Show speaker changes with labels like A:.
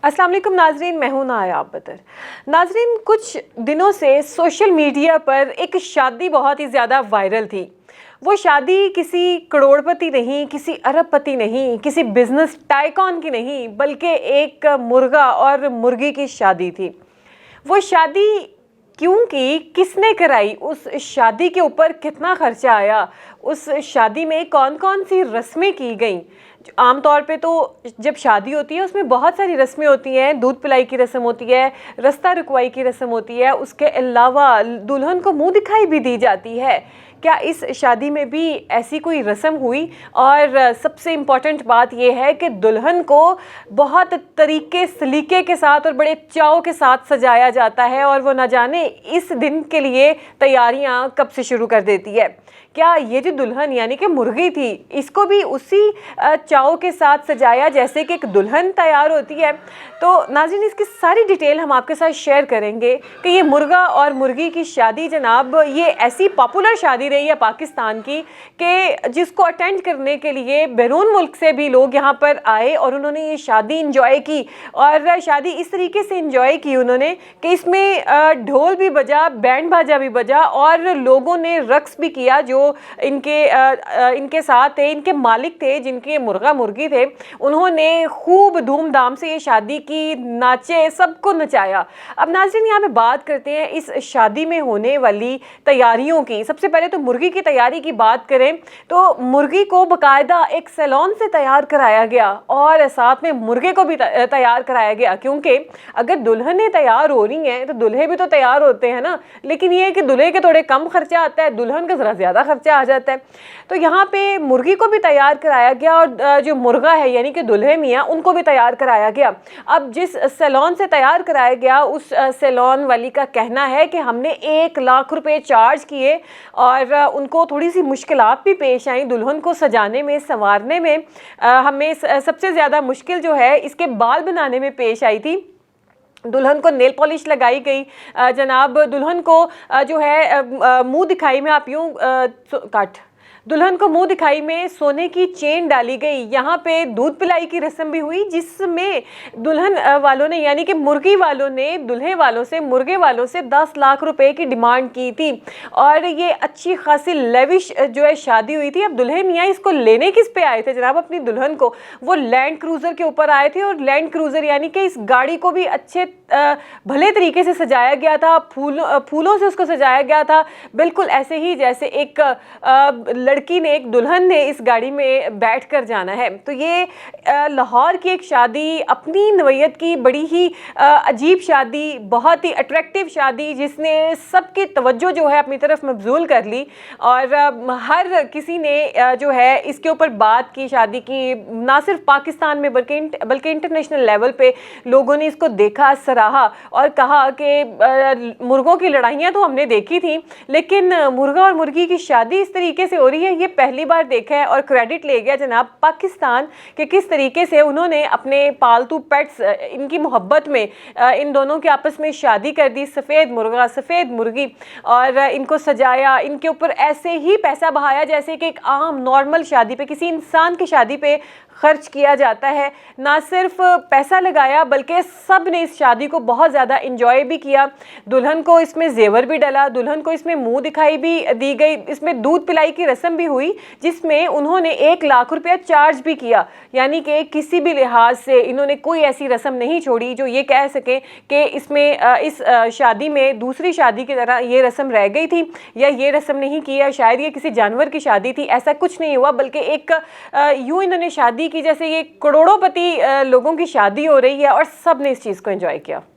A: अस्सलाम वालेकुम नाजरीन, मैं हूं नायाब बदर। नाजरीन, कुछ दिनों से सोशल मीडिया पर एक शादी बहुत ही ज़्यादा वायरल थी। वो शादी किसी करोड़पति नहीं, किसी अरबपति नहीं, किसी बिजनेस टाइकॉन की नहीं, बल्कि एक मुर्गा और मुर्गी की शादी थी। वो शादी क्यों की, किसने कराई, उस शादी के ऊपर कितना खर्चा आया, उस शादी में कौन कौन सी रस्में की गईं। आम तौर पे तो जब शादी होती है उसमें बहुत सारी रस्में होती हैं। दूध पिलाई की रस्म होती है, रास्ता रुकवाई की रस्म होती है, उसके अलावा दुल्हन को मुंह दिखाई भी दी जाती है। क्या इस शादी में भी ऐसी कोई रस्म हुई? और सबसे इम्पॉर्टेंट बात यह है कि दुल्हन को बहुत तरीके सलीके के साथ और बड़े चाव के साथ सजाया जाता है, और वो न जाने इस दिन के लिए तैयारियां कब से शुरू कर देती है। क्या ये जो दुल्हन यानी कि मुर्गी थी, इसको भी उसी चाव के साथ सजाया जैसे कि एक दुल्हन तैयार होती है? तो नाज़रीन, इसकी सारी डिटेल हम आपके साथ शेयर करेंगे कि ये मुर्गा और मुर्गी की शादी जनाब, ये ऐसी पॉपुलर शादी रही है पाकिस्तान की कि जिसको अटेंड करने के लिए बैरून मुल्क से भी लोग यहाँ पर आए और उन्होंने ये शादी इंजॉय की। और शादी इस तरीके से इंजॉय की उन्होंने कि इसमें ढोल भी बजा, बैंड बाजा भी बजा, और लोगों ने रक्स भी किया। जो इनके साथ थे, इनके मालिक थे, जिनके मुर्गा मुर्गी थे, उन्होंने खूब धूमधाम से ये शादी की, नाचे, सबको नचाया। अब नाज़रीन, यहाँ पे बात करते हैं इस शादी में होने वाली तैयारियों की। सबसे पहले तो मुर्गी की तैयारी की बात करें तो मुर्गी को बाकायदा एक सैलून से तैयार कराया गया और साथ में मुर्गे को भी तैयार कराया गया, क्योंकि अगर दुल्हनें तैयार हो रही हैं तो दूल्हे भी तो तैयार होते हैं ना। लेकिन ये है कि दूल्हे के थोड़े कम खर्चा आता है, दुल्हन का ज़रा ज़्यादा खर्चा आ जाता है। तो यहाँ पे मुर्गी को भी तैयार कराया गया और जो मुर्गा है यानी कि दूल्हे मियाँ, उनको भी तैयार कराया गया। अब जिस सैलून से तैयार कराया गया उस सैलून वाली का कहना है कि हमने 1 लाख रुपए चार्ज किए और उनको थोड़ी सी मुश्किलात भी पेश आई दुल्हन को सजाने में, संवारने में। हमें सबसे ज़्यादा मुश्किल जो है इसके बाल बनाने में पेश आई थी। दुल्हन को नेल पॉलिश लगाई गई जनाब, दुल्हन को जो है मुंह दिखाई में, आप यूँ दुल्हन को मुंह दिखाई में सोने की चेन डाली गई। यहाँ पे दूध पिलाई की रस्म भी हुई, जिसमें दुल्हन वालों ने यानी कि मुर्गी वालों ने दुल्हे वालों से, मुर्गे वालों से 10 लाख रुपए की डिमांड की थी। और ये अच्छी खासी लेविश जो है शादी हुई थी। अब दुल्हे मियाँ इसको लेने किस पे आए थे जनाब अपनी दुल्हन को? वो लैंड क्रूज़र के ऊपर आए थे, और लैंड क्रूज़र यानी कि इस गाड़ी को भी अच्छे भले तरीके से सजाया गया था, फूलों से उसको सजाया गया था, बिल्कुल ऐसे ही जैसे एक लड़की ने, एक दुल्हन ने इस गाड़ी में बैठ कर जाना है। तो ये लाहौर की एक शादी, अपनी नवैयत की बड़ी ही अजीब शादी, बहुत ही अट्रैक्टिव शादी, जिसने सबकी तवज्जो जो है अपनी तरफ मबजूल कर ली। और हर किसी ने जो है इसके ऊपर बात की, शादी की, ना सिर्फ पाकिस्तान में बल्कि इंटरनेशनल लेवल पे लोगों ने इसको देखा, सराहा और कहा कि मुर्गों की लड़ाइयाँ तो हमने देखी थी, लेकिन मुर्गा और मुर्गी की शादी इस तरीके से हो रही है, ये पहली बार देखा है। और क्रेडिट ले गया जनाब पाकिस्तान कि किस तरीके से उन्होंने अपने पालतू पेट्स, इनकी मोहब्बत में इन दोनों के आपस में शादी कर दी, सफ़ेद मुर्गा सफ़ेद मुर्गी, और इनको सजाया, इनके ऊपर ऐसे ही पैसा बहाया जैसे कि एक आम नॉर्मल शादी पे, किसी इंसान की शादी पे खर्च किया जाता है। ना सिर्फ पैसा लगाया बल्कि सब ने इस शादी को बहुत ज़्यादा इंजॉय भी किया। दुल्हन को इसमें जेवर भी डला, दुल्हन को इसमें मुंह दिखाई भी दी गई, इसमें दूध पिलाई की रस्म भी हुई, जिसमें उन्होंने 1 लाख रुपया चार्ज भी किया। यानी कि किसी भी लिहाज से इन्होंने कोई ऐसी रस्म नहीं छोड़ी जो ये कह सके कि इसमें इस शादी में दूसरी शादी की तरह ये रस्म रह गई थी या ये रस्म नहीं की, या शायद ये किसी जानवर की शादी थी। ऐसा कुछ नहीं हुआ, बल्कि एक यूँ इन्होंने शादी की जैसे ये करोड़ोंपति लोगों की शादी हो रही है, और सब ने इस चीज़ को एंजॉय किया।